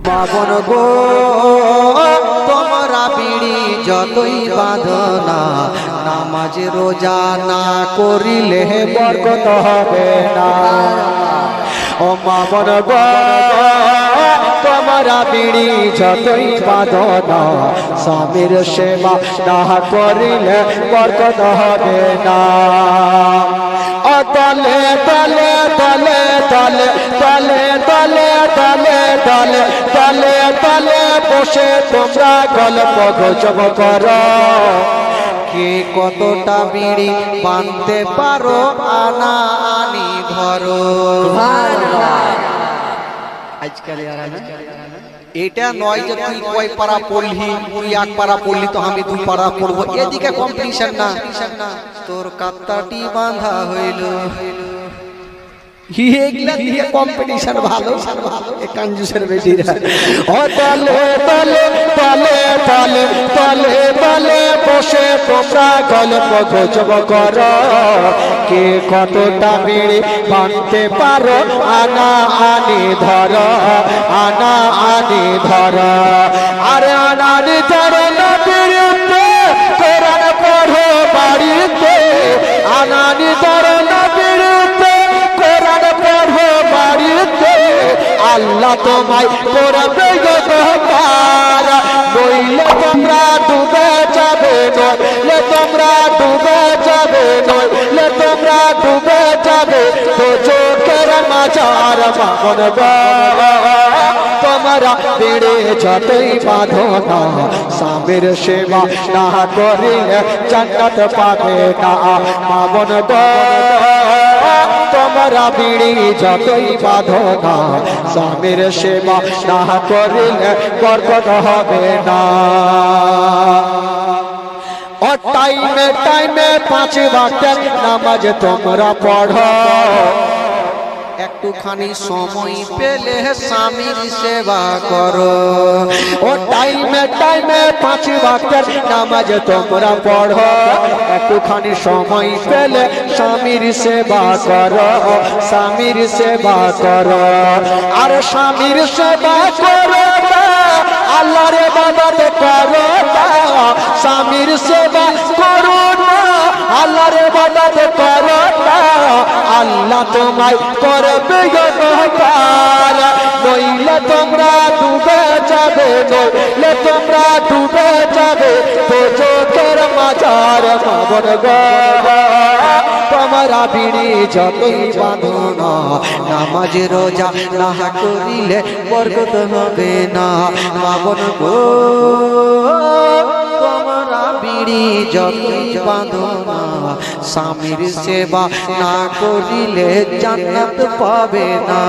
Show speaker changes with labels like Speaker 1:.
Speaker 1: মামন গো তোমরা বিড়ি যতই বাঁধো না, নামাজ রোজা না করিলে বরকত হবে না। ও মামন গো তোমরা বিড়ি যতই বাঁধো না, স্বামীর সেবা না করিলে বরকত হবে না। তলে তলে তলে তলে তলে তলে তলে তলে তলে তলে বসে তোমরা গল্প গুজব করো, কে কতটা বিড়ি বাঁধতে পারো আনা আনি ধরো। আজকাল এটা নয় যে তুই কয় পারা পড়লি, তুই এক পারা পড়লি তো আমি দুই পারা পড়বো, এদিকে কম্পিটিশন না। তোর কাত্তাটি বাঁধা হইল, এগুলা দিয়ে কম্পিটিশন ভালো কাঞ্জুসের বেটিরা। ও তলে তলে তলে তলে তলে তলে বসে তোমরা গল্প গুজব করো, কে কতটা বিড়ি বাঁধতে পারো আনা আনি ধরো, আনা আনি ধরো। আরে আনানি ধরো না বিড়িতে, কোরআন পড়ো বাড়িতে, আনানি ধরো না বিড়িতে, কোরআন পড়ো বাড়িতে, আল্লাহ তোমায় করবে উপকার, নইলে তোমরা ডুবে যাবে, নইলে তোমরা ডুবে যাবে, নইলে তোমরা ডুবে যাবে দোজখের মাঝার। মামন গো তোমরা বিড়ি যতই বাঁধো না, স্বামীর সেবা না করিলে জান্নাত পাবে না। মামন গো তোমরা বিড়ি যতই বাঁধো না, স্বামীর সেবা না করিলে বরকত হবে না। ও টাইমে টাইমে 5 ওয়াক্তের নামাজ তোমরা পড়ো, একটুখানি সময় পেলে স্বামীর সেবা করো। ও টাইমে টাইমে 5 ওয়াক্তের নামাজ তোমরা পড়ো, একটুখানি সময় পেলে স্বামীর সেবা করো, স্বামীর সেবা করো। আর স্বামীর সেবা করো না, আল্লাহর ইবাদত করো না, স্বামীর সেবা করো না, আল্লাহর ইবাদত করো না, আল্লাহ তোমায় করবে উপকার, নইলে তোমরা ডুবে যাবে, নইলে তোমরা ডুবে যাবে দোজখের মাঝার। মামন গো তোমরা বিড়ি যতই বাঁধো না, নামাজ রোজা না করিলে বরকত হবে না। মামন গো তোমরা বিড়ি যতই বাঁধো না, স্বামীর সেবা না করিলে জান্নাত পাবে না।